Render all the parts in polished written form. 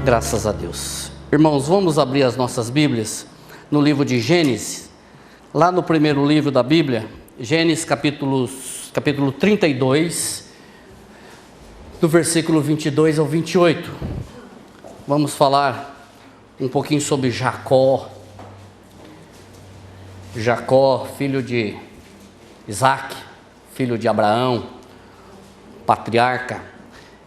Graças a Deus. Irmãos, vamos abrir as nossas Bíblias no livro de Gênesis, lá no primeiro livro da Bíblia, Gênesis capítulo 32, do versículo 22 ao 28. Vamos falar um pouquinho sobre Jacó. Jacó, filho de Isaac, filho de Abraão, patriarca.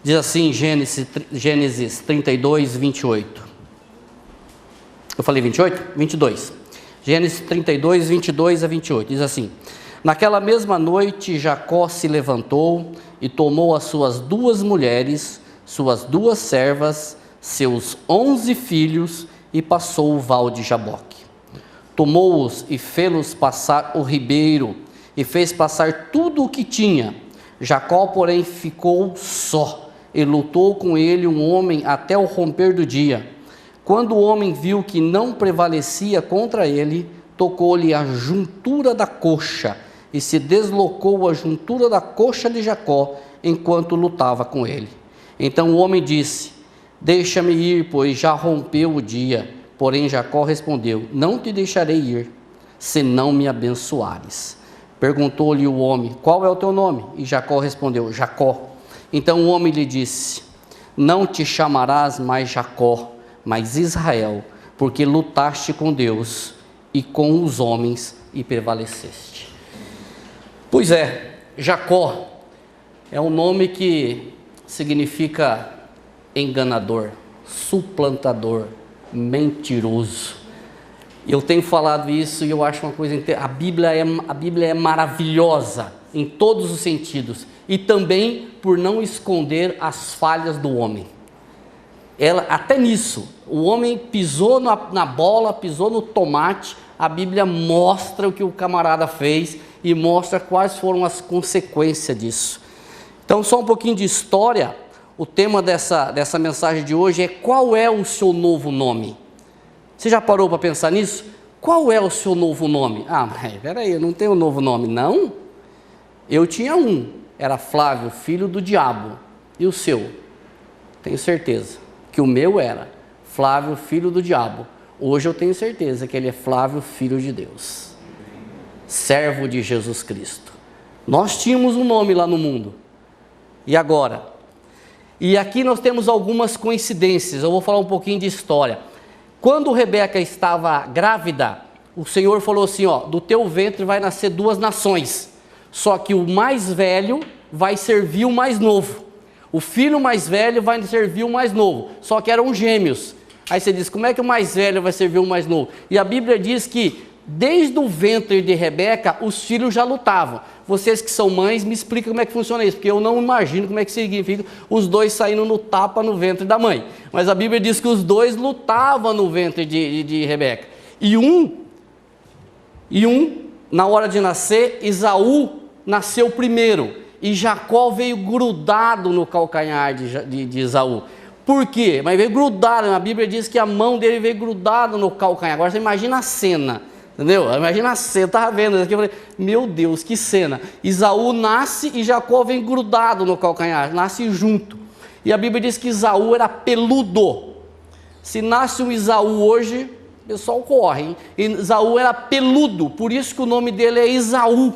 Diz assim, Gênesis 32, 28. Eu falei 28? 22. Gênesis 32, 22 a 28. Diz assim: naquela mesma noite, Jacó se levantou e tomou as suas 2 mulheres, suas 2 servas, seus 11 filhos e passou o val de Jaboque. Tomou-os e fê-los passar o ribeiro e fez passar tudo o que tinha. Jacó, porém, ficou só e lutou com ele um homem até o romper do dia. Quando o homem viu que não prevalecia contra ele, tocou-lhe a juntura da coxa e se deslocou a juntura da coxa de Jacó enquanto lutava com ele. Então o homem disse: deixa-me ir, pois já rompeu o dia. Porém Jacó respondeu: não te deixarei ir, se não me abençoares. Perguntou-lhe o homem: qual é o teu nome? E Jacó respondeu: Jacó. Então o homem lhe disse: não te chamarás mais Jacó, mas Israel, porque lutaste com Deus e com os homens e prevaleceste. Pois é, Jacó é um nome que significa enganador, suplantador, mentiroso. Eu tenho falado isso e eu acho uma coisa a Bíblia é maravilhosa em todos os sentidos, e também por não esconder as falhas do homem. Até nisso, o homem pisou na bola, pisou no tomate, a Bíblia mostra o que o camarada fez e mostra quais foram as consequências disso. Então, só um pouquinho de história. O tema dessa mensagem de hoje é: qual é o seu novo nome? Você já parou para pensar nisso? Qual é o seu novo nome? Ah, mas peraí, eu não tenho um novo nome, não? Eu tinha um, era Flávio, filho do diabo. E o seu? Tenho certeza que o meu era Flávio, filho do diabo. Hoje eu tenho certeza que ele é Flávio, filho de Deus, servo de Jesus Cristo. Nós tínhamos um nome lá no mundo. E agora? E aqui nós temos algumas coincidências. Eu vou falar um pouquinho de história. Quando Rebeca estava grávida, o Senhor falou assim: ó, do teu ventre vai nascer 2 nações, só que o mais velho vai servir o mais novo. O filho mais velho vai servir o mais novo, só que eram gêmeos. Aí você diz: como é que o mais velho vai servir o mais novo? E a Bíblia diz que desde o ventre de Rebeca, os filhos já lutavam. Vocês que são mães, me explicam como é que funciona isso, porque eu não imagino como é que significa os 2 saindo no tapa no ventre da mãe. Mas a Bíblia diz que os 2 lutavam no ventre de Rebeca. E um, na hora de nascer, Esaú nasceu primeiro. E Jacó veio grudado no calcanhar de Esaú. Por quê? Mas veio grudado, a Bíblia diz que a mão dele veio grudada no calcanhar. Agora você imagina a cena. Entendeu? Imagina a cena, eu estava vendo aqui, eu falei: meu Deus, que cena. Esaú nasce e Jacó vem grudado no calcanhar, nasce junto. E a Bíblia diz que Esaú era peludo. Se nasce um Esaú hoje, o pessoal corre, hein? Esaú era peludo, por isso que o nome dele é Esaú.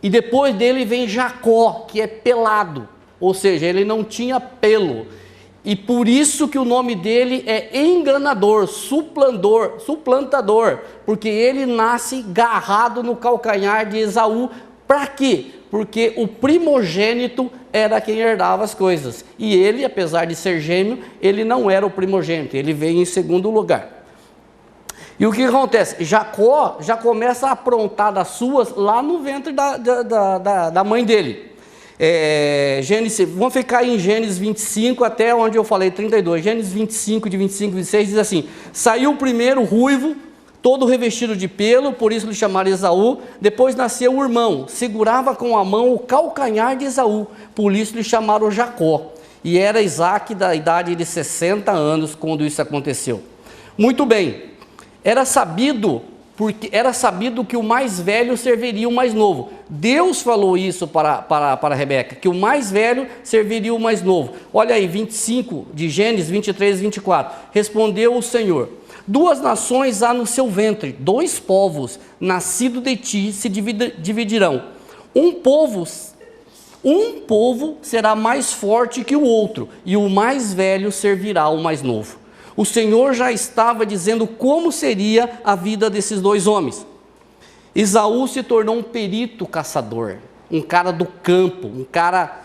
E depois dele vem Jacó, que é pelado, ou seja, ele não tinha pelo. E por isso que o nome dele é enganador, suplantador, porque ele nasce garrado no calcanhar de Esaú. Para quê? Porque o primogênito era quem herdava as coisas. E ele, apesar de ser gêmeo, ele não era o primogênito, ele veio em segundo lugar. E o que acontece? Jacó já começa a aprontar das suas lá no ventre da mãe dele. Vamos ficar em Gênesis 25 até onde eu falei 32. Gênesis 25, de 25 a 26 diz assim: saiu o primeiro ruivo, todo revestido de pelo, por isso lhe chamaram Esaú. Depois nasceu o irmão, segurava com a mão o calcanhar de Esaú, por isso lhe chamaram Jacó. E era Isaac da idade de 60 anos quando isso aconteceu. Muito bem, era sabido porque era sabido que o mais velho serviria o mais novo. Deus falou isso para Rebeca, que o mais velho serviria o mais novo. Olha aí, 25 de Gênesis 23 e 24. Respondeu o Senhor: 2 nações há no seu ventre, 2 povos, nascidos de ti, se dividirão. Um povo será mais forte que o outro, e o mais velho servirá o mais novo. O Senhor já estava dizendo como seria a vida desses 2 homens. Esaú se tornou um perito caçador, um cara do campo, um cara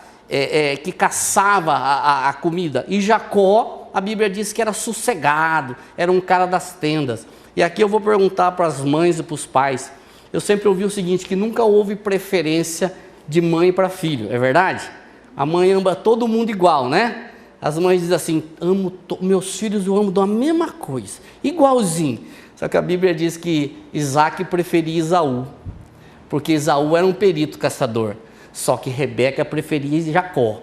que caçava a comida. E Jacó, a Bíblia diz que era sossegado, era um cara das tendas. E aqui eu vou perguntar para as mães e para os pais. Eu sempre ouvi o seguinte, que nunca houve preferência de mãe para filho, é verdade? A mãe ama todo mundo igual, né? As mães dizem assim, meus filhos eu amo da mesma coisa, igualzinho. Só que a Bíblia diz que Isaac preferia Esaú, porque Esaú era um perito caçador. Só que Rebeca preferia Jacó,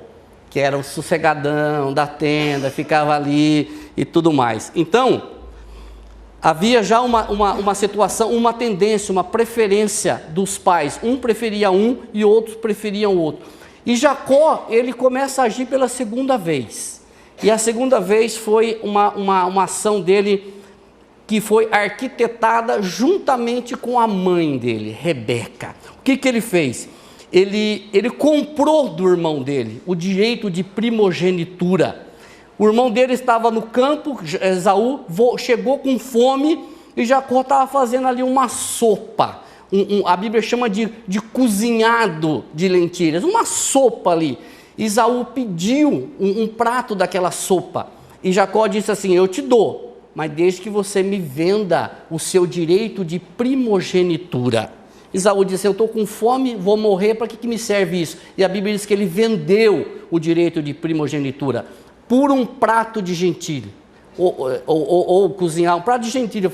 que era o sossegadão da tenda, ficava ali e tudo mais. Então, havia já uma situação, uma tendência, uma preferência dos pais. Um preferia um e outros preferiam o outro. E Jacó, ele começa a agir pela segunda vez. E a segunda vez foi uma ação dele que foi arquitetada juntamente com a mãe dele, Rebeca. O que ele fez? Ele comprou do irmão dele o direito de primogenitura. O irmão dele estava no campo, Esaú chegou com fome e Jacó estava fazendo ali uma sopa. A Bíblia chama de cozinhado de lentilhas, uma sopa ali. Esaú pediu um prato daquela sopa e Jacó disse assim, eu te dou, mas desde que você me venda o seu direito de primogenitura. Esaú disse, eu estou com fome, vou morrer, para que me serve isso? E a Bíblia diz que ele vendeu o direito de primogenitura por um prato de gentilha. Ou cozinhar um prato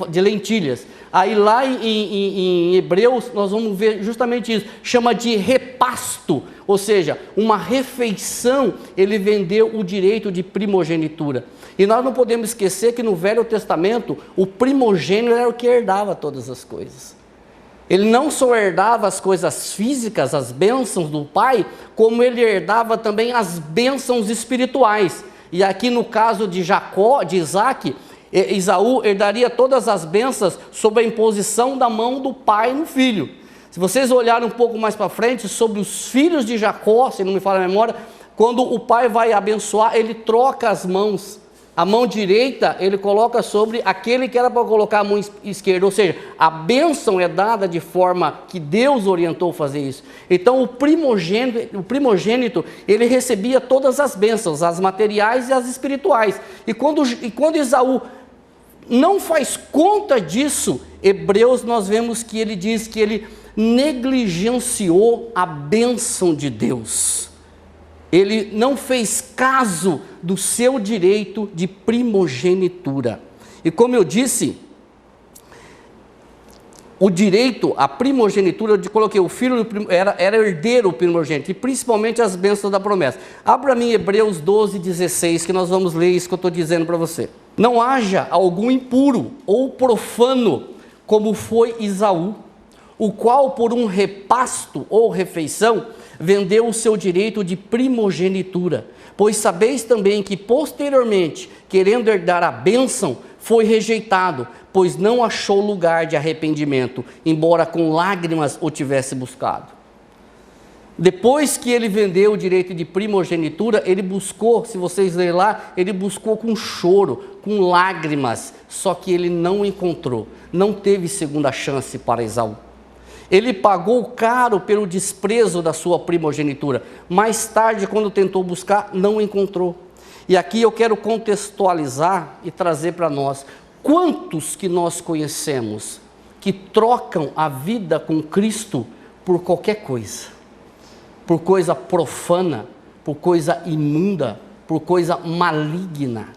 de lentilhas. Aí lá em Hebreus nós vamos ver justamente isso, chama de repasto, ou seja, uma refeição. Ele vendeu o direito de primogenitura. E nós não podemos esquecer que no Velho Testamento o primogênito era o que herdava todas as coisas. Ele não só herdava as coisas físicas, as bênçãos do pai, como ele herdava também as bênçãos espirituais. E aqui no caso de Jacó, de Isaac, Esaú herdaria todas as bênçãos sob a imposição da mão do pai no filho. Se vocês olharem um pouco mais para frente, sobre os filhos de Jacó, se não me falha a memória, quando o pai vai abençoar, ele troca as mãos. A mão direita ele coloca sobre aquele que era para colocar a mão esquerda, ou seja, a bênção é dada de forma que Deus orientou fazer isso. Então o primogênito ele recebia todas as bênçãos, as materiais e as espirituais. E quando Esaú não faz conta disso, Hebreus nós vemos que ele diz que ele negligenciou a bênção de Deus. Ele não fez caso do seu direito de primogenitura. E como eu disse, o direito à primogenitura, eu coloquei o filho era herdeiro o primogênito, e principalmente as bênçãos da promessa. Abra mim Hebreus 12, 16, que nós vamos ler isso que eu estou dizendo para você. Não haja algum impuro ou profano, como foi Esaú, o qual por um repasto ou refeição vendeu o seu direito de primogenitura, pois sabeis também que posteriormente, querendo herdar a bênção, foi rejeitado, pois não achou lugar de arrependimento, embora com lágrimas o tivesse buscado. Depois que ele vendeu o direito de primogenitura, ele buscou, se vocês lerem lá, ele buscou com choro, com lágrimas, só que ele não encontrou, não teve segunda chance para Esaú. Ele pagou caro pelo desprezo da sua primogenitura. Mais tarde, quando tentou buscar, não encontrou. E aqui eu quero contextualizar e trazer para nós. Quantos que nós conhecemos que trocam a vida com Cristo por qualquer coisa? Por coisa profana, por coisa imunda, por coisa maligna.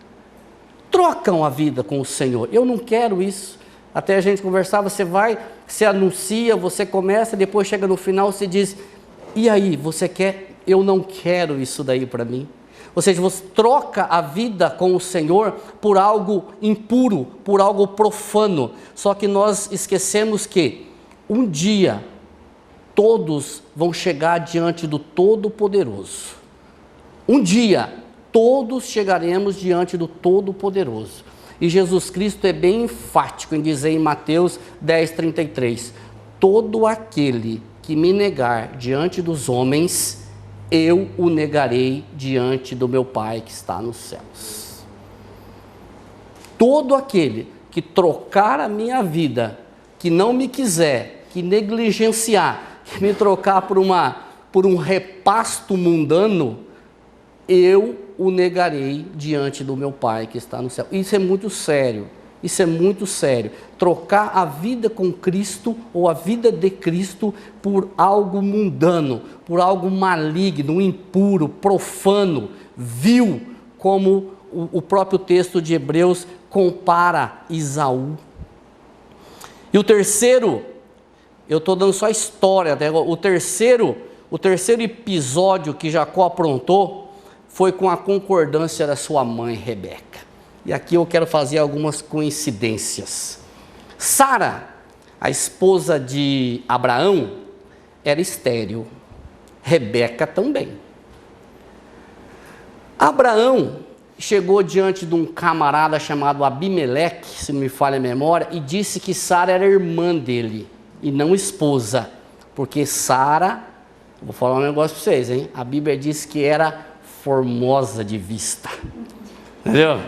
Trocam a vida com o Senhor. Eu não quero isso. Até a gente conversava, você vai, você anuncia, você começa, depois chega no final, você diz, e aí, você quer? Eu não quero isso daí para mim. Ou seja, você troca a vida com o Senhor por algo impuro, por algo profano. Só que nós esquecemos que um dia todos vão chegar diante do Todo-Poderoso. Um dia todos chegaremos diante do Todo-Poderoso. E Jesus Cristo é bem enfático em dizer em Mateus 10:33, todo aquele que me negar diante dos homens, eu o negarei diante do meu Pai que está nos céus. Todo aquele que trocar a minha vida, que não me quiser, que negligenciar, que me trocar por um repasto mundano, eu o negarei diante do meu Pai que está no céu. Isso é muito sério. Isso é muito sério. Trocar a vida com Cristo ou a vida de Cristo por algo mundano, por algo maligno, impuro, profano, vil, como o próprio texto de Hebreus compara Esaú. E o terceiro, eu estou dando só a história, né? O terceiro episódio que Jacó aprontou foi com a concordância da sua mãe Rebeca. E aqui eu quero fazer algumas coincidências. Sara, a esposa de Abraão, era estéril. Rebeca também. Abraão chegou diante de um camarada chamado Abimeleque, se não me falha a memória, e disse que Sara era irmã dele, e não esposa. Porque Sara, vou falar um negócio para vocês, hein? A Bíblia diz que era formosa de vista. Entendeu?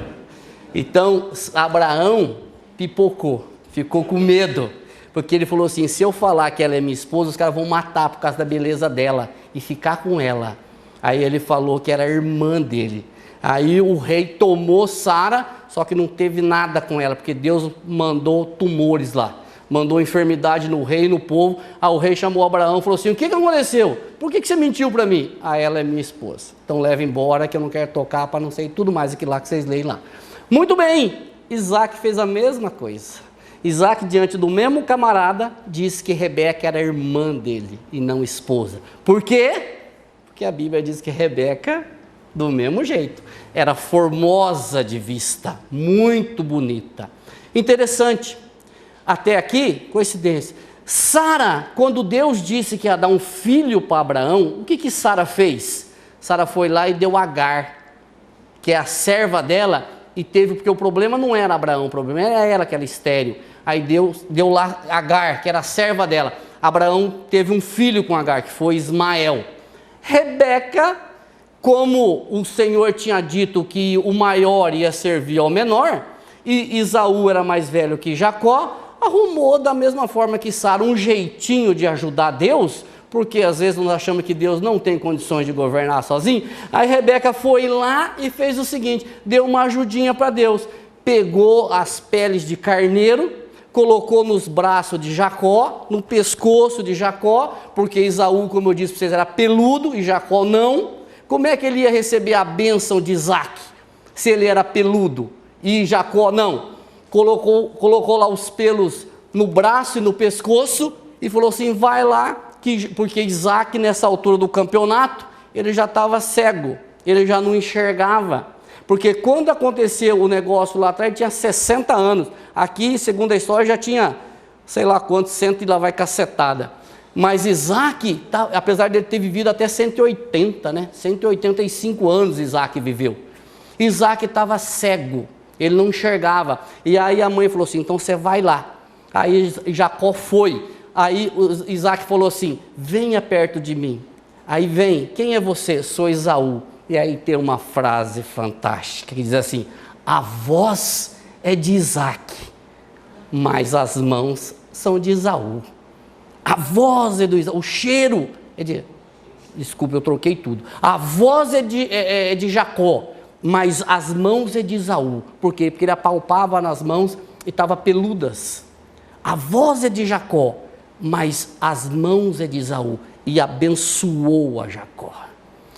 Então, Abraão pipocou, ficou com medo, porque ele falou assim, se eu falar que ela é minha esposa, os caras vão matar por causa da beleza dela e ficar com ela. Aí ele falou que era irmã dele. Aí o rei tomou Sara, só que não teve nada com ela, porque Deus mandou tumores lá, mandou enfermidade no rei e no povo. Aí o rei chamou Abraão e falou assim, o que aconteceu? Por que você mentiu para mim? Ah, ela é minha esposa, então leva embora que eu não quero tocar para não sei tudo mais aquilo lá que vocês leem lá. Muito bem, Isaac fez a mesma coisa. Isaac, diante do mesmo camarada, disse que Rebeca era irmã dele e não esposa. Por quê? Porque a Bíblia diz que Rebeca, do mesmo jeito, era formosa de vista, muito bonita. Interessante, até aqui, coincidência. Sara, quando Deus disse que ia dar um filho para Abraão, o que Sara fez? Sara foi lá e deu Agar, que é a serva dela, e teve, porque o problema não era Abraão, o problema era ela que era estéril. Aí Deus deu lá Agar, que era a serva dela. Abraão teve um filho com Agar, que foi Ismael. Rebeca, como o Senhor tinha dito que o maior ia servir ao menor, e Esaú era mais velho que Jacó, arrumou da mesma forma que Sara um jeitinho de ajudar Deus, porque às vezes nós achamos que Deus não tem condições de governar sozinho. Aí Rebeca foi lá e fez o seguinte, deu uma ajudinha para Deus, pegou as peles de carneiro, colocou nos braços de Jacó, no pescoço de Jacó, porque Esaú, como eu disse para vocês, era peludo e Jacó não. Como é que ele ia receber a bênção de Isaac, se ele era peludo e Jacó não? Colocou lá os pelos no braço e no pescoço e falou assim, vai lá, porque Isaac, nessa altura do campeonato, ele já estava cego, ele já não enxergava, porque quando aconteceu o negócio lá atrás, ele tinha 60 anos, aqui, segundo a história, já tinha, sei lá quantos, 100 e lá vai cacetada, mas Isaac, apesar de ele ter vivido até 180, né, 185 anos Isaac viveu, Isaac estava cego, ele não enxergava, e aí a mãe falou assim, então você vai lá, aí Jacó foi. Aí Isaac falou assim, venha perto de mim. Aí vem, quem é você? Sou Esaú. E aí tem uma frase fantástica que diz assim, a voz é de Isaac, mas as mãos são de Esaú. A voz é do Esaú, o cheiro é de... Desculpa, eu troquei tudo. A voz é de Jacó, mas as mãos é de Esaú. Por quê? Porque ele apalpava nas mãos e estava peludas. A voz é de Jacó, mas as mãos é de Esaú, e abençoou a Jacó,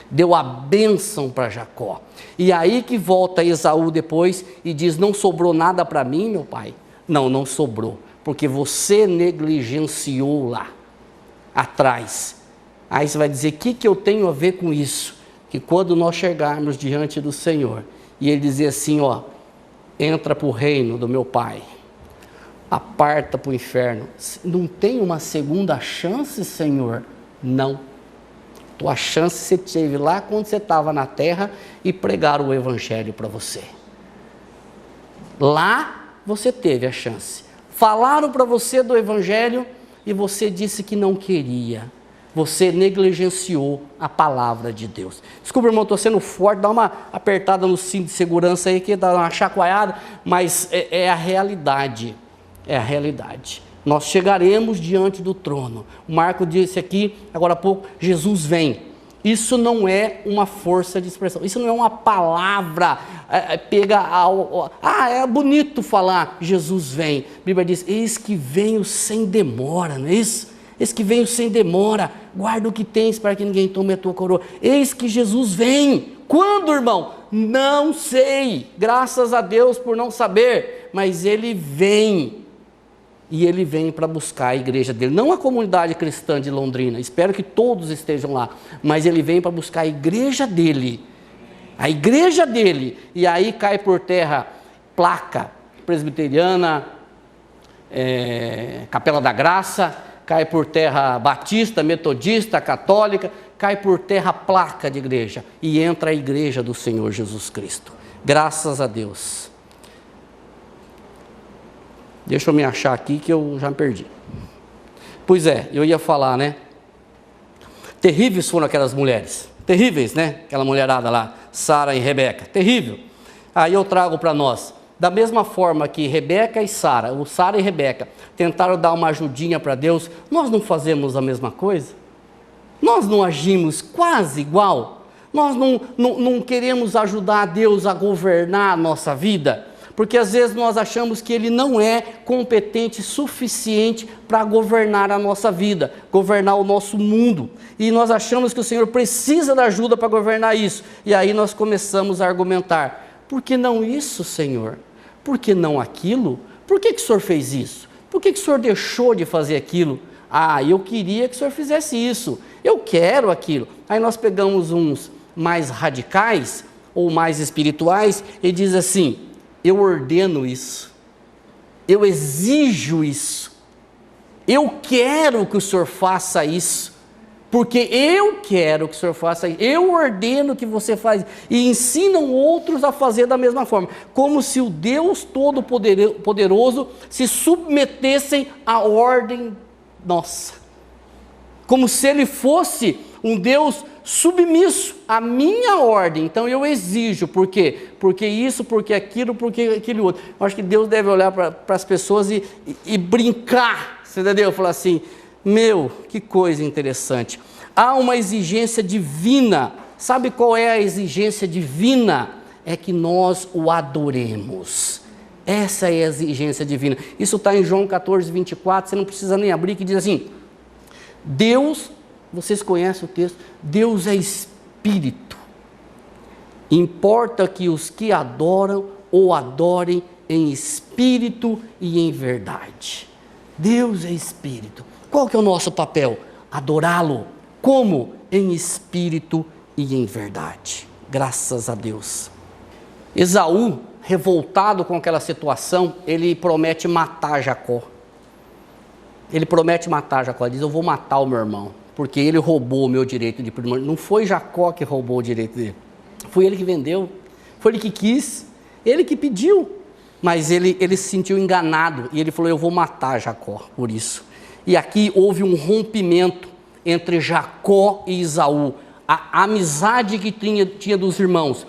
deu a bênção para Jacó. E aí que volta Esaú depois e diz, não sobrou nada para mim, meu pai? Não sobrou, porque você negligenciou lá atrás. Aí você vai dizer, o que eu tenho a ver com isso? que quando nós chegarmos diante do Senhor, e Ele dizer assim, ó, entra para o reino do meu Pai, aparta para o inferno, não tem uma segunda chance, Senhor? Não. Tua chance você teve lá quando você estava na terra e pregaram o Evangelho para você. Lá você teve a chance. Falaram para você do Evangelho e você disse que não queria. Você negligenciou a palavra de Deus. Desculpa, irmão, estou sendo forte, dá uma apertada no cinto de segurança aí, que dá uma chacoalhada, mas é a realidade. É a realidade. Nós chegaremos diante do trono. O Marco disse aqui, agora há pouco, Jesus vem. Isso não é uma força de expressão, isso não é uma palavra, é bonito falar, Jesus vem. A Bíblia diz, eis que venho sem demora, não é isso? Eis que venho sem demora, guarda o que tens para que ninguém tome a tua coroa. Eis que Jesus vem. Quando, irmão? Não sei, graças a Deus por não saber, mas Ele vem. E Ele vem para buscar a igreja dele, não a comunidade cristã de Londrina, espero que todos estejam lá, mas Ele vem para buscar a igreja dele, e aí cai por terra placa presbiteriana, Capela da Graça, cai por terra batista, metodista, católica, cai por terra placa de igreja, e entra a igreja do Senhor Jesus Cristo, graças a Deus. Deixa eu me achar aqui que eu já me perdi. Pois é, eu ia falar, né? Terríveis foram aquelas mulheres. Terríveis, né? Aquela mulherada lá, Sara e Rebeca. Terrível. Aí eu trago para nós. Da mesma forma que Rebeca e Sara, ou Sara e Rebeca, tentaram dar uma ajudinha para Deus, nós não fazemos a mesma coisa? Nós não agimos quase igual? Nós não queremos ajudar a Deus a governar a nossa vida? Porque às vezes nós achamos que Ele não é competente suficiente para governar a nossa vida, governar o nosso mundo. E nós achamos que o Senhor precisa da ajuda para governar isso. E aí nós começamos a argumentar, por que não isso, Senhor? Por que não aquilo? Por que o Senhor fez isso? Por que o Senhor deixou de fazer aquilo? Ah, eu queria que o Senhor fizesse isso, eu quero aquilo. Aí nós pegamos uns mais radicais ou mais espirituais e diz assim, eu ordeno isso, eu exijo isso, eu quero que o Senhor faça isso, porque eu quero que o Senhor faça isso, eu ordeno que você faça isso, e ensinam outros a fazer da mesma forma, como se o Deus Todo-Poderoso se submetessem à ordem nossa, como se Ele fosse um Deus submisso à minha ordem. Então eu exijo, por quê? Porque isso, porque aquilo, porque aquele outro. Eu acho que Deus deve olhar para as pessoas e brincar, você entendeu? Falar assim, meu, que coisa interessante. Há uma exigência divina. Sabe qual é a exigência divina? É que nós o adoremos. Essa é a exigência divina. Isso está em João 14, 24, você não precisa nem abrir, que diz assim, Deus, vocês conhecem o texto, Deus é Espírito, importa que os que adoram, o adorem em Espírito e em verdade. Deus é Espírito, qual que é o nosso papel? Adorá-lo, como? Em Espírito e em verdade, graças a Deus. Esaú, revoltado com aquela situação, ele promete matar Jacó. Ele promete matar Jacó, ele diz, eu vou matar o meu irmão, porque ele roubou o meu direito de primogênito. Não foi Jacó que roubou o direito dele, foi ele que vendeu, foi ele que quis, ele que pediu, mas ele se sentiu enganado, e ele falou, eu vou matar Jacó por isso. E aqui houve um rompimento entre Jacó e Esaú, a amizade que tinha dos irmãos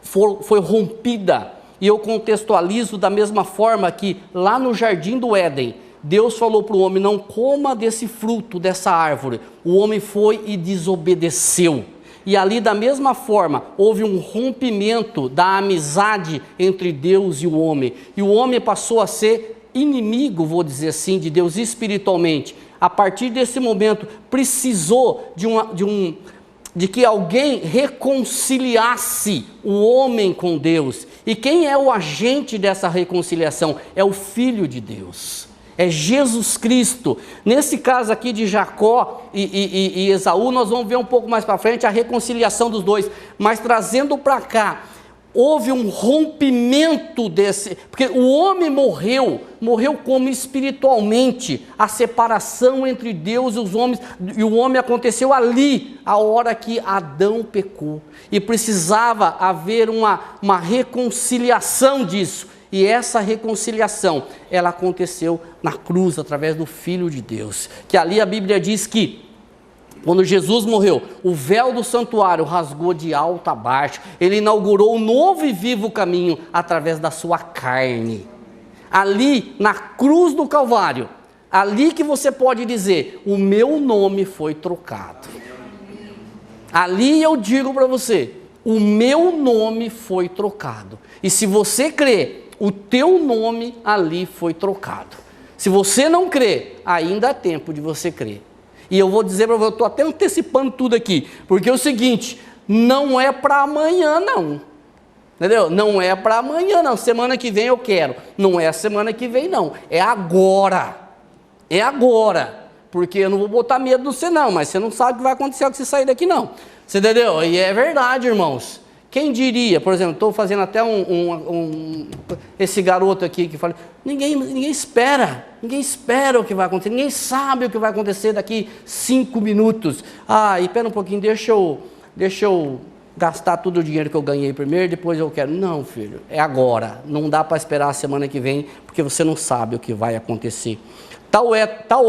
foi rompida, e eu contextualizo da mesma forma que lá no Jardim do Éden, Deus falou para o homem, não coma desse fruto, dessa árvore. O homem foi e desobedeceu. E ali da mesma forma, houve um rompimento da amizade entre Deus e o homem. E o homem passou a ser inimigo, vou dizer assim, de Deus espiritualmente. A partir desse momento, precisou de que alguém reconciliasse o homem com Deus. E quem é o agente dessa reconciliação? É o Filho de Deus. é Jesus Cristo. Nesse caso aqui de Jacó e Esaú, nós vamos ver um pouco mais para frente a reconciliação dos dois, mas trazendo para cá, houve um rompimento desse, porque o homem morreu como espiritualmente, a separação entre Deus e os homens, e o homem aconteceu ali, a hora que Adão pecou, e precisava haver uma reconciliação disso, e essa reconciliação, ela aconteceu na cruz, através do Filho de Deus, que ali a Bíblia diz que, quando Jesus morreu, o véu do santuário rasgou de alto a baixo, ele inaugurou um novo e vivo caminho através da sua carne. Ali, na cruz do Calvário, ali que você pode dizer, o meu nome foi trocado. Ali eu digo para você, o meu nome foi trocado. E se você crê, o teu nome ali foi trocado. Se você não crê, ainda há tempo de você crer. E eu vou dizer para você, eu estou até antecipando tudo aqui, porque é o seguinte, não é para amanhã não, entendeu? Não é para amanhã não, semana que vem eu quero, não é a semana que vem não, é agora, porque eu não vou botar medo no você não, mas você não sabe o que vai acontecer ao que você sair daqui não, você entendeu? E é verdade, irmãos. Quem diria, por exemplo, estou fazendo até esse garoto aqui que fala, ninguém espera o que vai acontecer, ninguém sabe o que vai acontecer daqui 5 minutos. Ah, espera um pouquinho, deixa eu gastar todo o dinheiro que eu ganhei primeiro, depois eu quero. Não, filho, é agora, não dá para esperar a semana que vem, porque você não sabe o que vai acontecer. Tal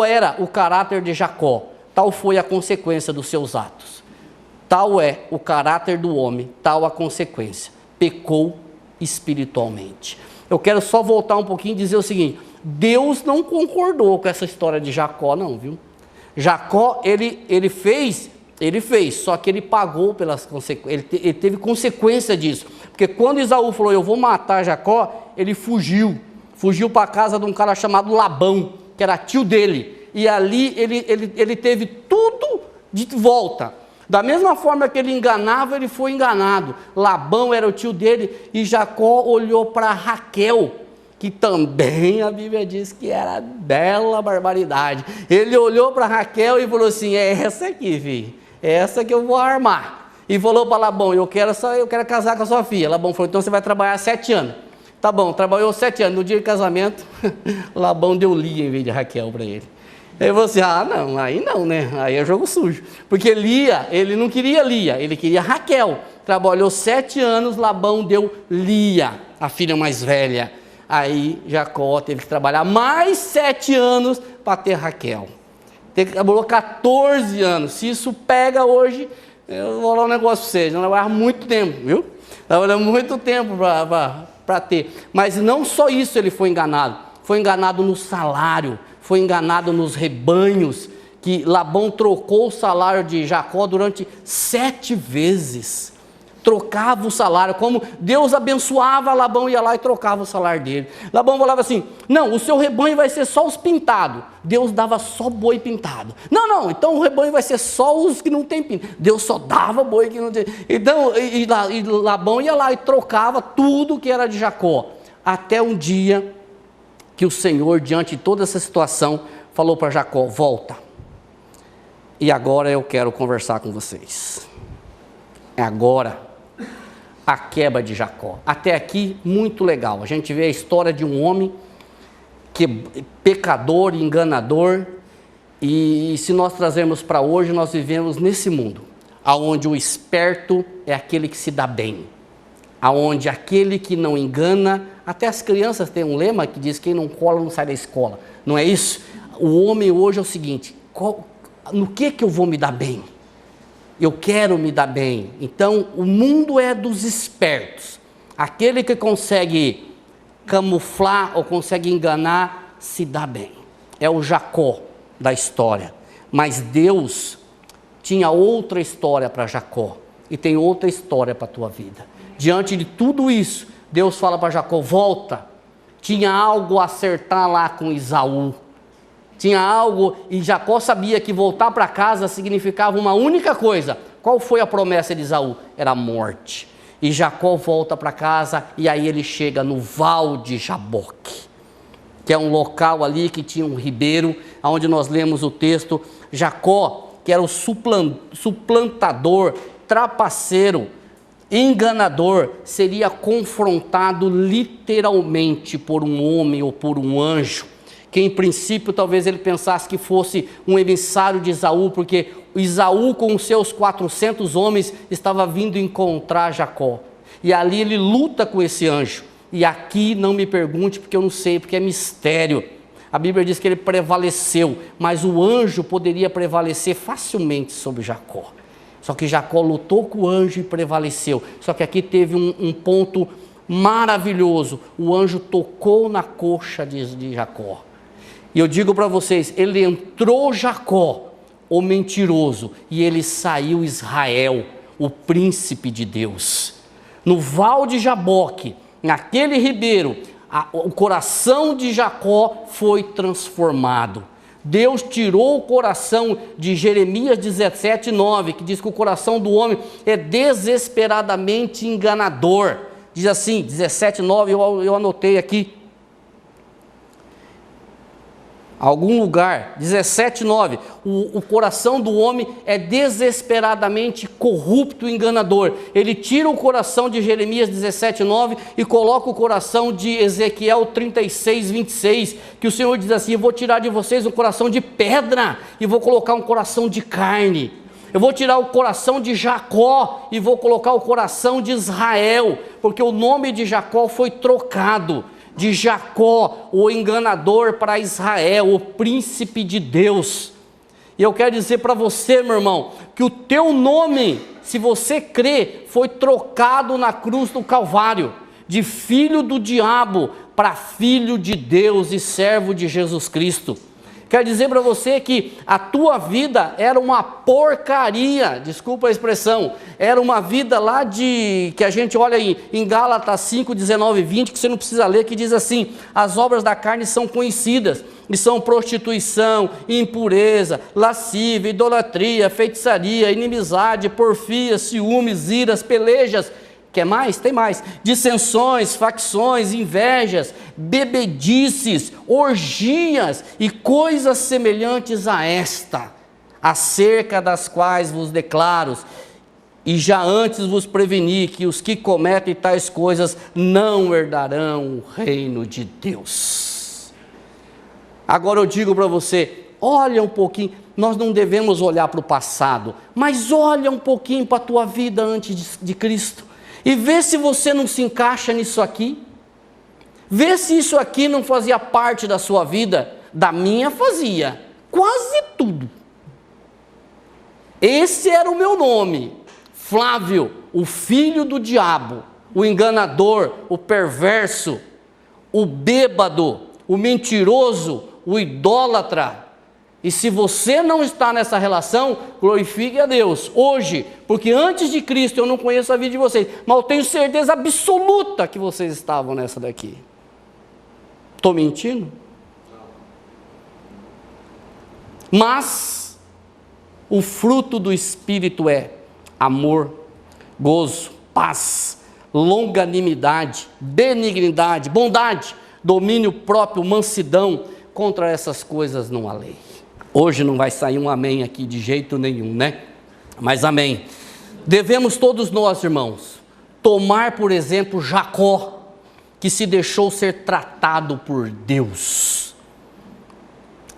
era o caráter de Jacó, tal foi a consequência dos seus atos. Tal é o caráter do homem, tal a consequência. Pecou espiritualmente. Eu quero só voltar um pouquinho e dizer o seguinte, Deus não concordou com essa história de Jacó não, viu? Jacó, ele fez, só que ele pagou pelas consequências, ele teve consequência disso. Porque quando Esaú falou, eu vou matar Jacó, ele fugiu para a casa de um cara chamado Labão, que era tio dele. E ali ele teve tudo de volta. Da mesma forma que ele enganava, ele foi enganado. Labão era o tio dele e Jacó olhou para Raquel, que também a Bíblia diz que era bela barbaridade. Ele olhou para Raquel e falou assim, é essa aqui, filho, é essa que eu vou armar. E falou para Labão, eu quero casar com a sua filha. Labão falou, então você vai trabalhar 7 anos. Tá bom, trabalhou 7 anos. No dia de casamento, Labão deu Lia em vez de Raquel para ele. Aí você, não, aí não, né? Aí é jogo sujo. Porque Lia, ele não queria Lia, ele queria Raquel. Trabalhou 7 anos, Labão deu Lia, a filha mais velha. Aí Jacó teve que trabalhar mais 7 anos para ter Raquel. Trabalhou 14 anos. Se isso pega hoje, eu vou falar um negócio para vocês, não vai muito tempo, viu? Trabalhou muito tempo para ter. Mas não só isso ele foi enganado no salário, foi enganado nos rebanhos, que Labão trocou o salário de Jacó durante 7 vezes. Trocava o salário, como Deus abençoava, Labão ia lá e trocava o salário dele. Labão falava assim, não, o seu rebanho vai ser só os pintados. Deus dava só boi pintado. Não, então o rebanho vai ser só os que não tem pinto. Deus só dava boi que não tem. Então, e Labão ia lá e trocava tudo que era de Jacó. Até um dia que o Senhor, diante de toda essa situação, falou para Jacó, volta. E agora eu quero conversar com vocês. É agora a quebra de Jacó. Até aqui, muito legal. A gente vê a história de um homem que é pecador, enganador. E se nós trazermos para hoje, nós vivemos nesse mundo, onde o esperto é aquele que se dá bem. Onde aquele que não engana, até as crianças têm um lema que diz, quem não cola não sai da escola. Não é isso? O homem hoje é o seguinte, no que eu vou me dar bem? Eu quero me dar bem. Então, o mundo é dos espertos. Aquele que consegue camuflar ou consegue enganar, se dá bem. É o Jacó da história. Mas Deus tinha outra história para Jacó. E tem outra história para a tua vida. Diante de tudo isso, Deus fala para Jacó, volta. Tinha algo a acertar lá com Esaú. Tinha algo, e Jacó sabia que voltar para casa significava uma única coisa. Qual foi a promessa de Esaú? Era a morte. E Jacó volta para casa, e aí ele chega no Val de Jaboque. que é um local ali que tinha um ribeiro, onde nós lemos o texto. Jacó, que era o suplantador, trapaceiro, enganador, seria confrontado literalmente por um homem ou por um anjo, que em princípio talvez ele pensasse que fosse um emissário de Esaú, porque Esaú com os seus 400 homens estava vindo encontrar Jacó, e ali ele luta com esse anjo. E aqui não me pergunte, porque eu não sei, porque é mistério. A Bíblia diz que ele prevaleceu, mas o anjo poderia prevalecer facilmente sobre Jacó. Só que Jacó lutou com o anjo e prevaleceu. Só que aqui teve um ponto maravilhoso. O anjo tocou na coxa de Jacó. E eu digo para vocês, ele entrou Jacó, o mentiroso, e ele saiu Israel, o príncipe de Deus. No val de Jaboque, naquele ribeiro, o coração de Jacó foi transformado. Deus tirou o coração de Jeremias 17:9, que diz que o coração do homem é desesperadamente enganador. Diz assim, 17:9, eu anotei aqui. Algum lugar, 17:9, o coração do homem é desesperadamente corrupto e enganador. Ele tira o coração de Jeremias 17:9 e coloca o coração de Ezequiel 36:26, que o Senhor diz assim: eu vou tirar de vocês um coração de pedra e vou colocar um coração de carne. Eu vou tirar o coração de Jacó e vou colocar o coração de Israel, porque o nome de Jacó foi trocado. De Jacó, o enganador, para Israel, o príncipe de Deus. E eu quero dizer para você, meu irmão, que o teu nome, se você crê, foi trocado na cruz do Calvário, de filho do diabo para filho de Deus e servo de Jesus Cristo. Quero dizer para você que a tua vida era uma porcaria, desculpa a expressão, era uma vida lá que a gente olha em Gálatas 5:19-20, que você não precisa ler, que diz assim: as obras da carne são conhecidas, e são prostituição, impureza, lascívia, idolatria, feitiçaria, inimizade, porfia, ciúmes, iras, pelejas. Quer mais? Tem mais. Dissensões, facções, invejas, bebedices, orgias e coisas semelhantes a esta, acerca das quais vos declaro, e já antes vos preveni, que os que cometem tais coisas não herdarão o reino de Deus. Agora eu digo para você, olha um pouquinho, nós não devemos olhar para o passado, mas olha um pouquinho para a tua vida antes de Cristo. E vê se você não se encaixa nisso aqui. Vê se isso aqui não fazia parte da sua vida. Da minha fazia. Quase tudo. Esse era o meu nome. Flávio, o filho do diabo, o enganador, o perverso, o bêbado, o mentiroso, o idólatra. E se você não está nessa relação, glorifique a Deus hoje, porque antes de Cristo eu não conheço a vida de vocês, mas eu tenho certeza absoluta que vocês estavam nessa daqui. Estou mentindo? Mas o fruto do Espírito é amor, gozo, paz, longanimidade, benignidade, bondade, domínio próprio, mansidão. Contra essas coisas não há lei. Hoje não vai sair um amém aqui de jeito nenhum, né? Mas amém. Devemos todos nós, irmãos, tomar por exemplo Jacó, que se deixou ser tratado por Deus.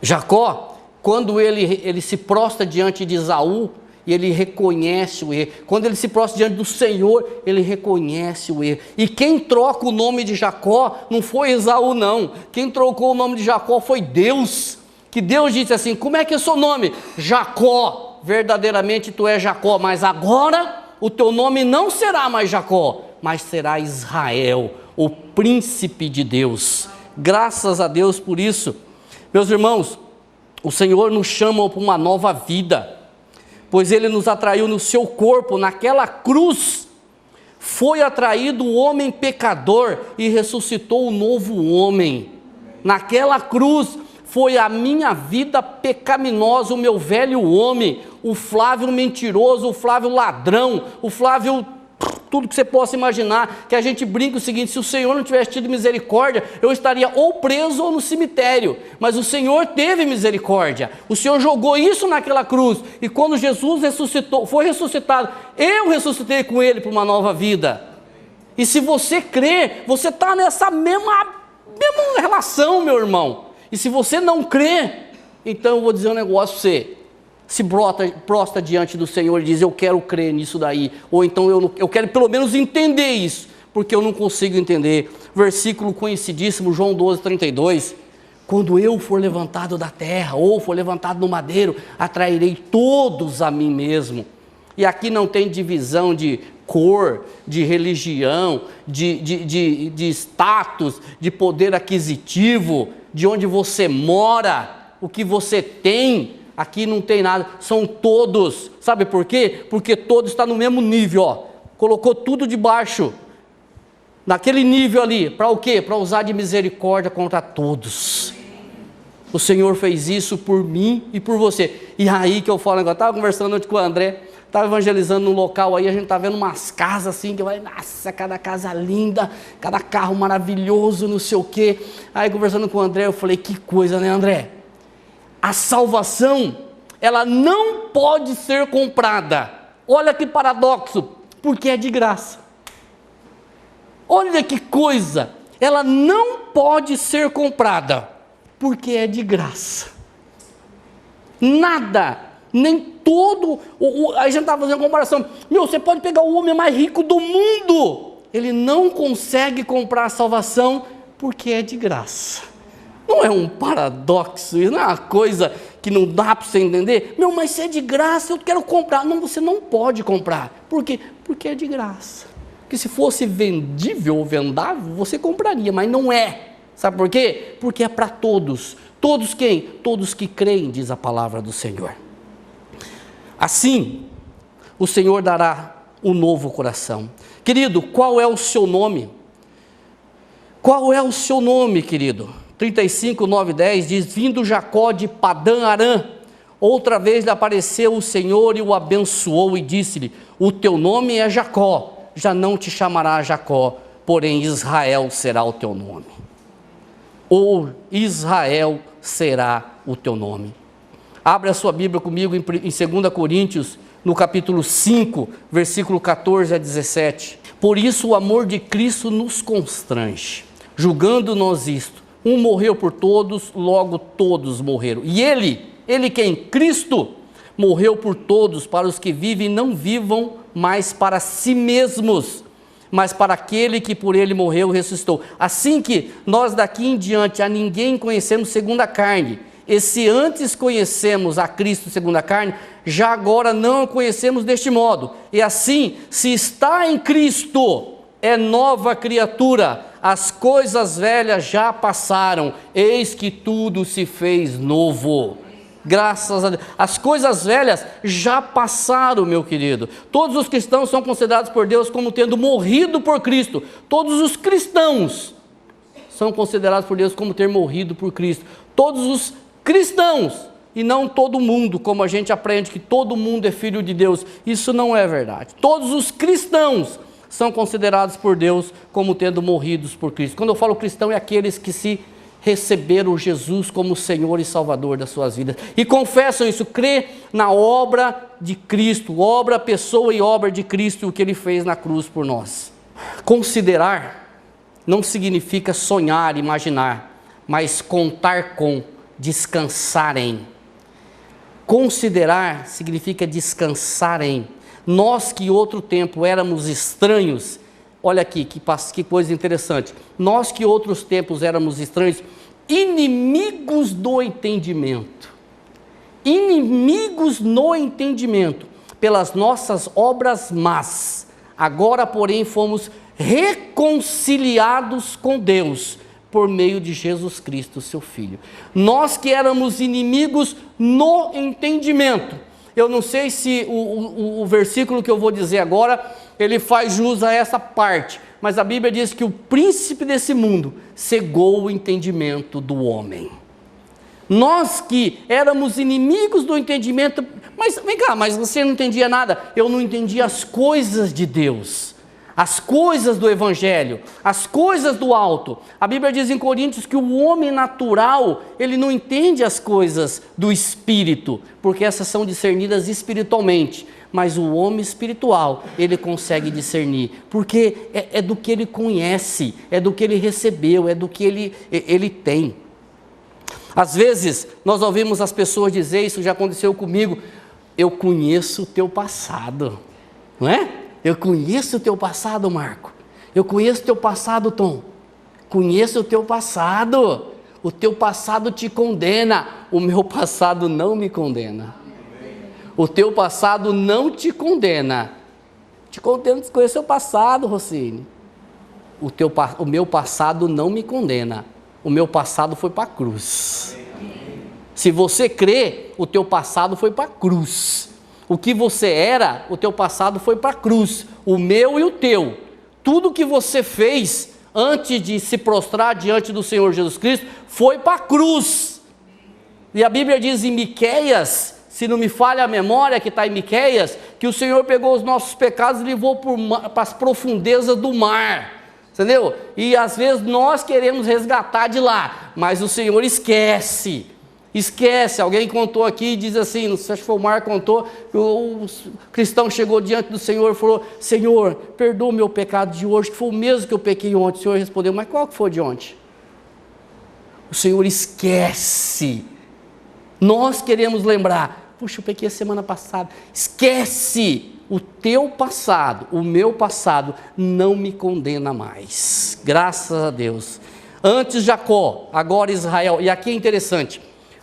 Jacó, quando ele se prostra diante de Esaú, e ele reconhece o erro. Quando ele se prostra diante do Senhor, ele reconhece o erro. E quem troca o nome de Jacó não foi Esaú não. Quem trocou o nome de Jacó foi Deus. Que Deus disse assim: como é que é o seu nome? Jacó. Verdadeiramente tu és Jacó, mas agora o teu nome não será mais Jacó, mas será Israel, o príncipe de Deus. Graças a Deus por isso. Meus irmãos, o Senhor nos chama para uma nova vida, pois Ele nos atraiu no seu corpo, naquela cruz, foi atraído o homem pecador e ressuscitou o novo homem. Naquela cruz foi a minha vida pecaminosa, o meu velho homem, o Flávio mentiroso, o Flávio ladrão, o Flávio tudo que você possa imaginar, que a gente brinca o seguinte: se o Senhor não tivesse tido misericórdia, eu estaria ou preso ou no cemitério, mas o Senhor teve misericórdia, o Senhor jogou isso naquela cruz, e quando Jesus ressuscitou, foi ressuscitado, eu ressuscitei com Ele para uma nova vida. E se você crer, você está nessa mesma relação, meu irmão. E se você não crê, então eu vou dizer um negócio para você: se prostra diante do Senhor e diz: eu quero crer nisso daí, ou então eu quero pelo menos entender isso, porque eu não consigo entender. Versículo conhecidíssimo, João 12:32, quando eu for levantado da terra, ou for levantado no madeiro, atrairei todos a mim mesmo. E aqui não tem divisão de cor, de religião, de status, de poder aquisitivo, de onde você mora, o que você tem. Aqui não tem nada, são todos. Sabe por quê? Porque todos estão no mesmo nível, ó. Colocou tudo debaixo, naquele nível ali, para o quê? Para usar de misericórdia contra todos. O Senhor fez isso por mim e por você. E aí que eu falo agora, estava conversando ontem com o André, estava evangelizando num local aí, a gente está vendo umas casas assim, que vai, nossa, cada casa linda, cada carro maravilhoso, não sei o quê. Aí conversando com o André, eu falei: que coisa, né, André? A salvação, ela não pode ser comprada. Olha que paradoxo, porque é de graça. Olha que coisa, ela não pode ser comprada, porque é de graça. Nada, nem todo, a gente estava fazendo uma comparação, você pode pegar o homem mais rico do mundo, ele não consegue comprar a salvação, porque é de graça. Não é um paradoxo, isso não é uma coisa que não dá para você entender? Mas se é de graça, eu quero comprar. Não, você não pode comprar. Por quê? Porque é de graça. Porque se fosse vendível ou vendável, você compraria, mas não é. Sabe por quê? Porque é para todos. Todos quem? Todos que creem, diz a palavra do Senhor. Assim, o Senhor dará um novo coração. Querido, qual é o seu nome? Qual é o seu nome, querido? 35, 9, 10 diz: vindo Jacó de Padã Arã, outra vez lhe apareceu o Senhor e o abençoou e disse-lhe: o teu nome é Jacó, já não te chamará Jacó, porém Israel será o teu nome. Ou Israel será o teu nome. Abre a sua Bíblia comigo em 2 Coríntios, no capítulo 5, versículo 14 a 17. Por isso o amor de Cristo nos constrange, julgando-nos isto: um morreu por todos, logo todos morreram. E ele quem? Cristo, morreu por todos, para os que vivem não vivam mais para si mesmos, mas para aquele que por ele morreu e ressuscitou. Assim que nós daqui em diante a ninguém conhecemos segundo a carne, e se antes conhecemos a Cristo segundo a carne, já agora não o conhecemos deste modo. E assim, se está em Cristo, é nova criatura, as coisas velhas já passaram, eis que tudo se fez novo. Graças a Deus, as coisas velhas já passaram, meu querido. Todos os cristãos são considerados por Deus como tendo morrido por Cristo. Todos os cristãos são considerados por Deus como ter morrido por Cristo. Todos os cristãos, e não todo mundo, como a gente aprende que todo mundo é filho de Deus. Isso não é verdade. Todos os cristãos são considerados por Deus como tendo morridos por Cristo. Quando eu falo cristão, é aqueles que se receberam Jesus como Senhor e Salvador das suas vidas, e confessam isso, crê na obra de Cristo, obra, pessoa e obra de Cristo, o que Ele fez na cruz por nós. Considerar não significa sonhar, imaginar, mas contar com, descansar em. Considerar significa descansar em. Nós que outro tempo éramos estranhos, olha aqui, que coisa interessante, nós que outros tempos éramos estranhos, inimigos do entendimento, pelas nossas obras más, agora porém fomos reconciliados com Deus, por meio de Jesus Cristo, seu Filho. Nós que éramos inimigos no entendimento. Eu não sei se o versículo que eu vou dizer agora, ele faz jus a essa parte, mas a Bíblia diz que o príncipe desse mundo cegou o entendimento do homem. Nós que éramos inimigos do entendimento, mas vem cá, mas você não entendia nada? Eu não entendia as coisas de Deus. as coisas do Evangelho, as coisas do alto. A Bíblia diz em Coríntios que o homem natural, ele não entende as coisas do Espírito, porque essas são discernidas espiritualmente, mas o homem espiritual, ele consegue discernir, porque é do que ele conhece, é do que ele recebeu, é do que ele tem. Às vezes, nós ouvimos as pessoas dizer, isso já aconteceu comigo, eu conheço o teu passado, não é? Eu conheço o teu passado, Marco. Eu conheço o teu passado, Tom. Conheço o teu passado. O teu passado te condena. O meu passado não me condena. O teu passado não te condena. Te condena de conhecer o passado, Rocine. O meu passado não me condena. O meu passado foi para a cruz. Se você crê, o teu passado foi para a cruz. O que você era, o teu passado foi para a cruz, o meu e o teu. Tudo que você fez antes de se prostrar diante do Senhor Jesus Cristo, foi para a cruz. E a Bíblia diz em Miqueias, se não me falha a memória que está em Miqueias, que o Senhor pegou os nossos pecados e levou para as profundezas do mar. Entendeu? E às vezes nós queremos resgatar de lá, mas o Senhor esquece. Esquece, alguém contou aqui e diz assim, não sei se foi o Mar contou, o cristão chegou diante do Senhor e falou, Senhor, perdoa o meu pecado de hoje, que foi o mesmo que eu pequei ontem. O Senhor respondeu, mas qual que foi de ontem? O Senhor esquece. Nós queremos lembrar, puxa, eu pequei a semana passada. Esquece, o teu passado, o meu passado não me condena mais, graças a Deus. Antes Jacó, agora Israel, e aqui é interessante,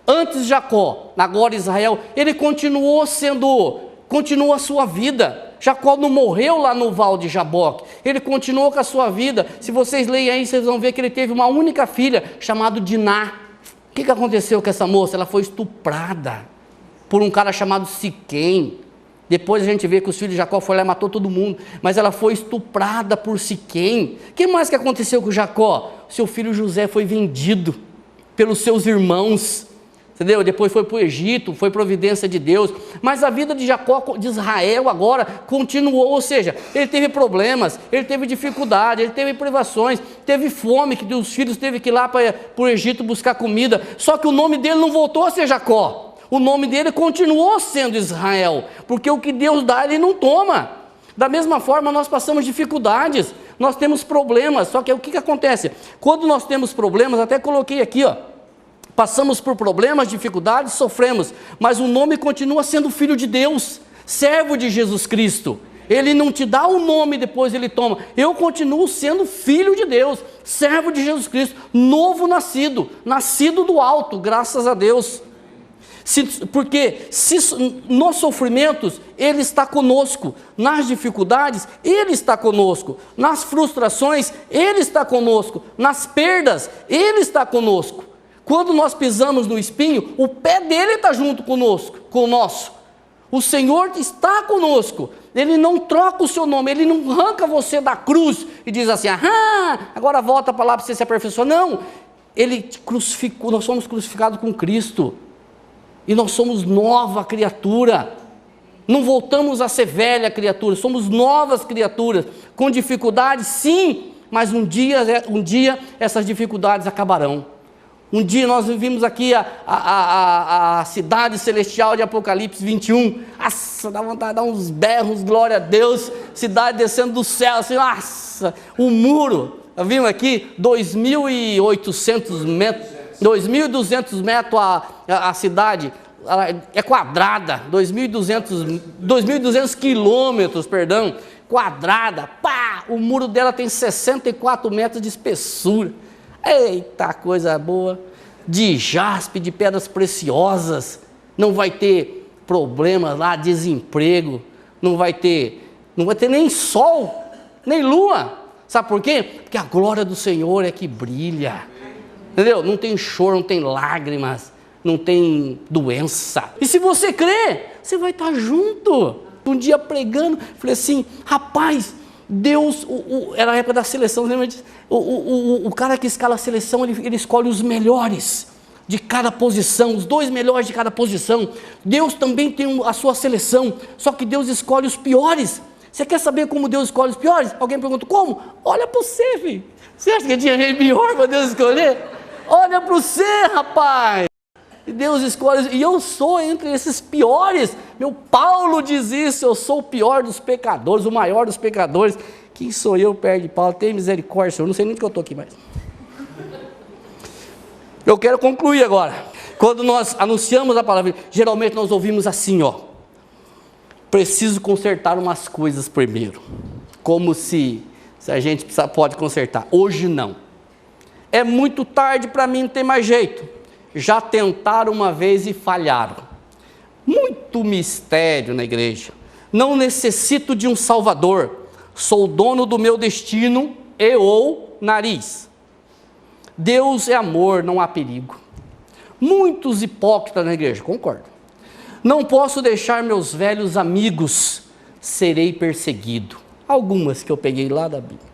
antes Jacó, agora Israel, ele continua a sua vida. Jacó não morreu lá no Val de Jaboque, ele continuou com a sua vida. Se vocês leem aí, vocês vão ver que ele teve uma única filha, chamada Diná. O que aconteceu com essa moça? Ela foi estuprada por um cara chamado Siquém. Depois a gente vê que os filhos de Jacó foram lá e matou todo mundo, mas ela foi estuprada por Siquém. O que mais que aconteceu com Jacó? Seu filho José foi vendido pelos seus irmãos, entendeu? Depois foi para o Egito, foi providência de Deus, mas a vida de Jacó, de Israel agora, continuou, ou seja, ele teve problemas, ele teve dificuldade, ele teve privações, teve fome, que os filhos teve que ir lá para o Egito buscar comida, só que o nome dele não voltou a ser Jacó, o nome dele continuou sendo Israel, porque o que Deus dá, ele não toma. Da mesma forma, nós passamos dificuldades, nós temos problemas, só que o que acontece? Quando nós temos problemas, até coloquei aqui, ó, passamos por problemas, dificuldades, sofremos, mas o nome continua sendo filho de Deus, servo de Jesus Cristo. Ele não te dá o nome e depois ele toma. Eu continuo sendo filho de Deus, servo de Jesus Cristo, novo nascido, nascido do alto, graças a Deus. Porque nos sofrimentos Ele está conosco, nas dificuldades Ele está conosco, nas frustrações Ele está conosco, nas perdas Ele está conosco. Quando nós pisamos no espinho, o pé dele está junto conosco, com o nosso. O Senhor está conosco, Ele não troca o seu nome, Ele não arranca você da cruz e diz assim, agora volta para lá para você se aperfeiçoar. Não, Ele te crucificou, nós somos crucificados com Cristo. E nós somos nova criatura, não voltamos a ser velha criatura, somos novas criaturas, com dificuldades sim, mas um dia essas dificuldades acabarão. Um dia nós vimos aqui a cidade celestial de Apocalipse 21, nossa, dá vontade de dar uns berros, glória a Deus, cidade descendo do céu, assim, nossa, o muro, vimos aqui, 2.800 metros, 2.200 metros a cidade, é quadrada, 2.200 quilômetros, perdão, quadrada, pá, o muro dela tem 64 metros de espessura, eita coisa boa, de jaspe, de pedras preciosas, não vai ter problemas lá, desemprego, não vai ter nem sol, nem lua, sabe por quê? Porque a glória do Senhor é que brilha. Entendeu? Não tem choro, não tem lágrimas, não tem doença. E se você crê, você vai estar junto. Um dia pregando, falei assim, rapaz, Deus, era a época da seleção, lembra disso? O cara que escala a seleção, ele escolhe os melhores de cada posição, os 2 melhores de cada posição. Deus também tem a sua seleção, só que Deus escolhe os piores. Você quer saber como Deus escolhe os piores? Alguém pergunta, como? Olha para você, filho. Você acha que tinha gente pior para Deus escolher? Olha para você, rapaz. E Deus escolhe, e eu sou entre esses piores. Meu Paulo diz isso, eu sou o pior dos pecadores, o maior dos pecadores. Quem sou eu perto de Paulo? Tem misericórdia, Senhor. Não sei nem de que eu estou aqui mais. Eu quero concluir agora. Quando nós anunciamos a palavra, geralmente nós ouvimos assim, ó. Preciso consertar umas coisas primeiro. Como se a gente pode consertar. Hoje não. É muito tarde para mim, não tem mais jeito. Já tentaram uma vez e falharam. Muito mistério na igreja. Não necessito de um salvador. Sou dono do meu destino e ou nariz. Deus é amor, não há perigo. Muitos hipócritas na igreja, concordo. Não posso deixar meus velhos amigos, serei perseguido. Algumas que eu peguei lá da Bíblia.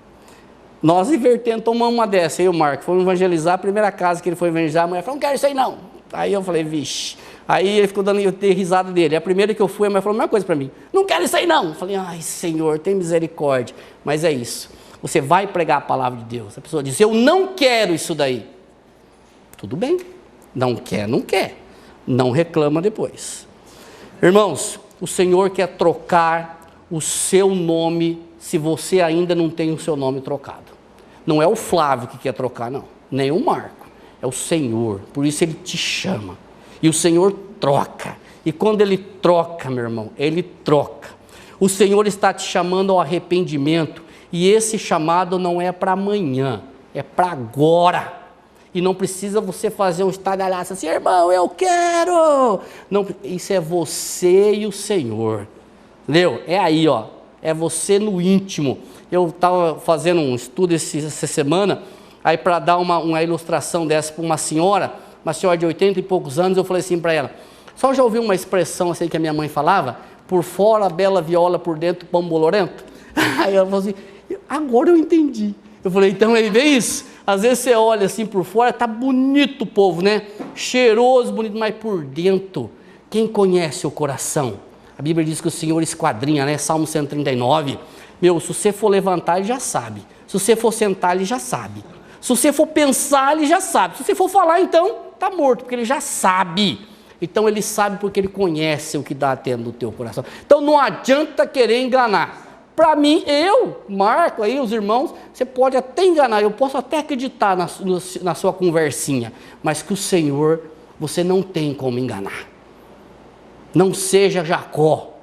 Nós invertendo, tomamos uma dessa, eu e o Marco, fomos evangelizar, a primeira casa que ele foi evangelizar, a mulher falou, não quero isso aí não. Aí eu falei, vixe. Aí ele ficou dando, eu dei risada dele. A primeira que eu fui, a mulher falou a mesma coisa para mim. Não quero isso aí não. Eu falei, ai Senhor, tem misericórdia. Mas é isso, você vai pregar a palavra de Deus. A pessoa diz, eu não quero isso daí. Tudo bem, não quer, não quer. Não reclama depois. Irmãos, o Senhor quer trocar o seu nome, se você ainda não tem o seu nome trocado. Não é o Flávio que quer trocar, não. Nem o Marco. É o Senhor. Por isso Ele te chama. E o Senhor troca. E quando Ele troca, meu irmão, Ele troca. O Senhor está te chamando ao arrependimento. E esse chamado não é para amanhã. É para agora. E não precisa você fazer um estardalhaço assim, irmão, eu quero. Não, isso é você e o Senhor. Entendeu? É aí, ó. É você no íntimo. Eu estava fazendo um estudo essa semana, aí para dar uma ilustração dessa para uma senhora de 80 e poucos anos, eu falei assim para ela, só já ouviu uma expressão assim que a minha mãe falava? Por fora, bela viola, por dentro, pão bolorento? Aí ela falou assim, agora eu entendi. Eu falei, então ele vê isso? Às vezes você olha assim por fora, tá bonito o povo, né? Cheiroso, bonito, mas por dentro, quem conhece o coração? A Bíblia diz que o Senhor esquadrinha, né? Salmo 139. Meu, se você for levantar, ele já sabe. Se você for sentar, ele já sabe. Se você for pensar, ele já sabe. Se você for falar, então, está morto, porque ele já sabe. Então, ele sabe porque ele conhece o que dá dentro do teu coração. Então, não adianta querer enganar. Para mim, eu, Marco, aí, os irmãos, você pode até enganar. Eu posso até acreditar na sua conversinha. Mas que o Senhor, você não tem como enganar. Não seja Jacó,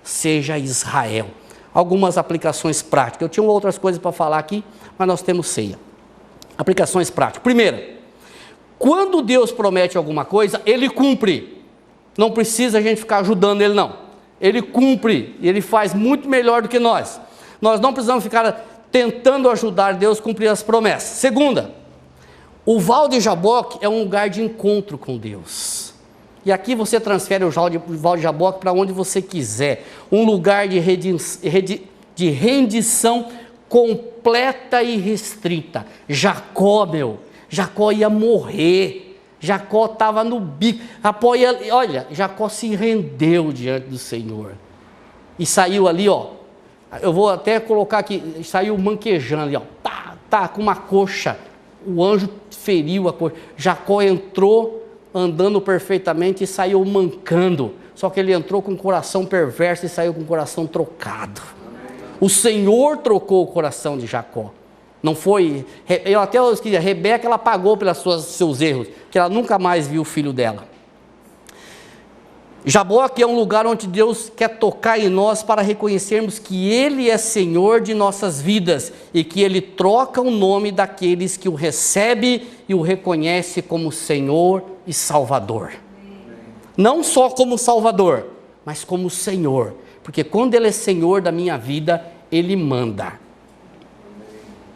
seja Israel. Algumas aplicações práticas. Eu tinha outras coisas para falar aqui, mas nós temos ceia. Aplicações práticas. Primeira, quando Deus promete alguma coisa, Ele cumpre. Não precisa a gente ficar ajudando Ele, não. Ele cumpre, e Ele faz muito melhor do que nós. Nós não precisamos ficar tentando ajudar Deus a cumprir as promessas. Segunda, o Val de Jaboque é um lugar de encontro com Deus. E aqui você transfere o Val de Jaboque para onde você quiser. Um lugar de rendição completa e restrita. Jacó ia morrer. Jacó estava no bico. Olha, Jacó se rendeu diante do Senhor. E saiu ali, ó. Eu vou até colocar aqui. Saiu manquejando ali, ó. Tá, com uma coxa. O anjo feriu a coxa. Jacó entrou andando perfeitamente e saiu mancando, só que ele entrou com o coração perverso e saiu com o coração trocado. O Senhor trocou o coração de Jacó, não foi, eu até esqueci, Rebeca ela pagou pelos seus erros, que ela nunca mais viu o filho dela. Jaboque é um lugar onde Deus quer tocar em nós para reconhecermos que Ele é Senhor de nossas vidas e que Ele troca o nome daqueles que o recebe e o reconhece como Senhor e Salvador. Não só como Salvador, mas como Senhor, porque quando Ele é Senhor da minha vida, Ele manda.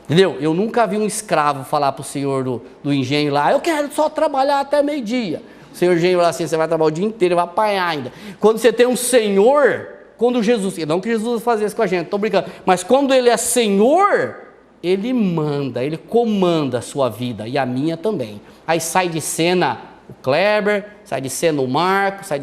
Entendeu? Eu nunca vi um escravo falar para o senhor do engenho lá, eu quero só trabalhar até meio-dia. O senhor engenho lá assim, você vai trabalhar o dia inteiro, vai apanhar ainda. Quando você tem um Senhor, quando Jesus, não que Jesus fazia isso com a gente, estou brincando, mas quando Ele é Senhor, Ele manda, Ele comanda a sua vida e a minha também. Aí sai de cena o Kleber, sai de cena o Marco, sai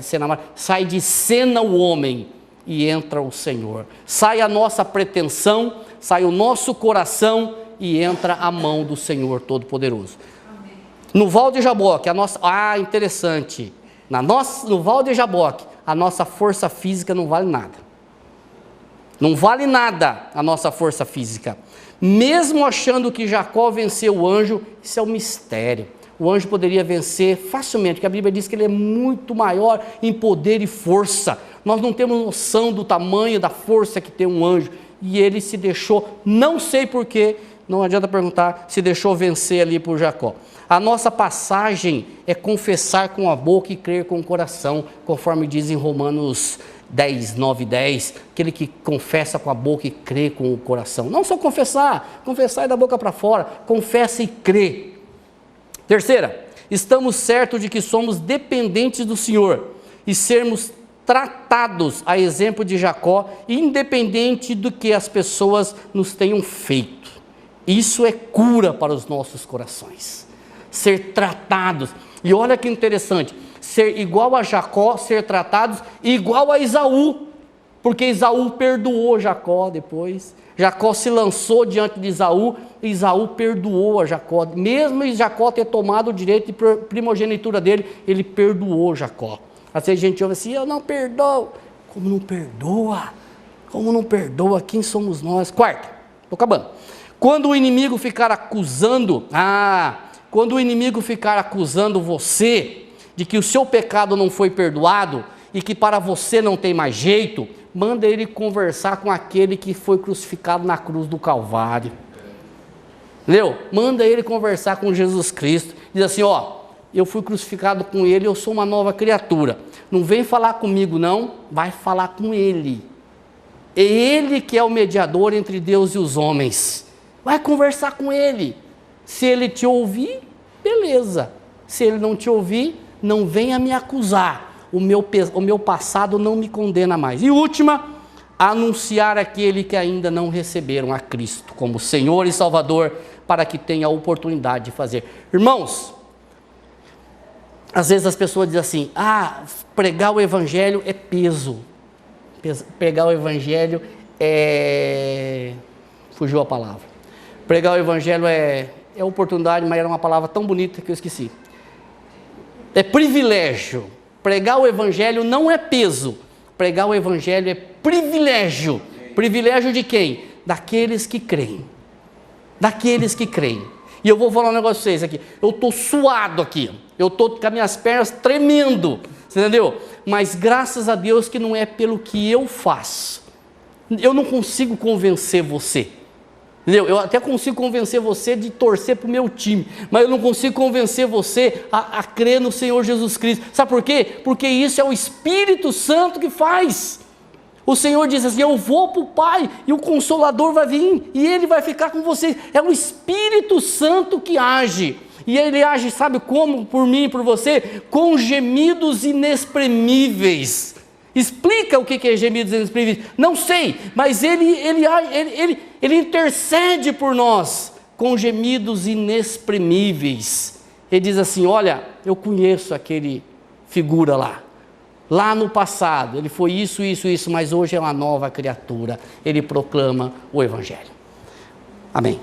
de cena o homem. e entra o Senhor. Sai a nossa pretensão, sai o nosso coração e entra a mão do Senhor Todo-Poderoso. No Val de Jaboque, interessante, no Val de Jaboque, a nossa força física não vale nada. Não vale nada a nossa força física. Mesmo achando que Jacó venceu o anjo, isso é um mistério. O anjo poderia vencer facilmente, porque a Bíblia diz que ele é muito maior em poder e força. Nós não temos noção do tamanho da força que tem um anjo. E ele se deixou, não sei porquê, não adianta perguntar, se deixou vencer ali por Jacó. A nossa passagem é confessar com a boca e crer com o coração, conforme diz em Romanos 10, 9 e 10, aquele que confessa com a boca e crê com o coração. Não só confessar é da boca para fora, confessa e crê. Terceira, estamos certos de que somos dependentes do Senhor e sermos tratados a exemplo de Jacó, independente do que as pessoas nos tenham feito. Isso é cura para os nossos corações. Ser tratados. E olha que interessante, ser igual a Jacó, ser tratados igual a Esaú, porque Esaú perdoou Jacó depois. Jacó se lançou diante de Esaú, e Esaú perdoou a Jacó. Mesmo Jacó ter tomado o direito de primogenitura dele, ele perdoou Jacó. Às vezes a gente ouve assim, eu não perdoo. Como não perdoa? Como não perdoa? Quem somos nós? Quarto, estou acabando. Quando o inimigo ficar acusando, você de que o seu pecado não foi perdoado e que para você não tem mais jeito, manda ele conversar com aquele que foi crucificado na cruz do Calvário. Entendeu? Manda ele conversar com Jesus Cristo. Diz assim, eu fui crucificado com ele, eu sou uma nova criatura. Não vem falar comigo não, vai falar com ele. É ele que é o mediador entre Deus e os homens. Vai conversar com ele. Se ele te ouvir, beleza. Se ele não te ouvir, não venha me acusar. O meu passado não me condena mais. E última, anunciar aquele que ainda não receberam a Cristo como Senhor e Salvador, para que tenha a oportunidade de fazer. Irmãos, às vezes as pessoas dizem assim, pregar o Evangelho é peso. Pregar o Evangelho é... Fugiu a palavra. Pregar o Evangelho é oportunidade, mas era uma palavra tão bonita que eu esqueci. É privilégio. Pregar o Evangelho não é peso. Pregar o Evangelho é privilégio. Privilégio de quem? Daqueles que creem. Daqueles que creem. E eu vou falar um negócio para vocês aqui. Eu estou suado aqui. Eu estou com as minhas pernas tremendo. Você entendeu? Mas graças a Deus que não é pelo que eu faço. Eu não consigo convencer você. Entendeu? Eu até consigo convencer você de torcer para o meu time, mas eu não consigo convencer você a crer no Senhor Jesus Cristo. Sabe por quê? Porque isso é o Espírito Santo que faz. O Senhor diz assim, eu vou para o Pai e o Consolador vai vir e Ele vai ficar com vocês. É o Espírito Santo que age. E Ele age, sabe como? Por mim e por você? Com gemidos inexprimíveis. Explica o que é gemidos inexprimíveis. Não sei, mas ele intercede por nós com gemidos inexprimíveis. Ele diz assim, olha, eu conheço aquele figura lá no passado, ele foi isso, mas hoje é uma nova criatura. Ele proclama o Evangelho. Amém.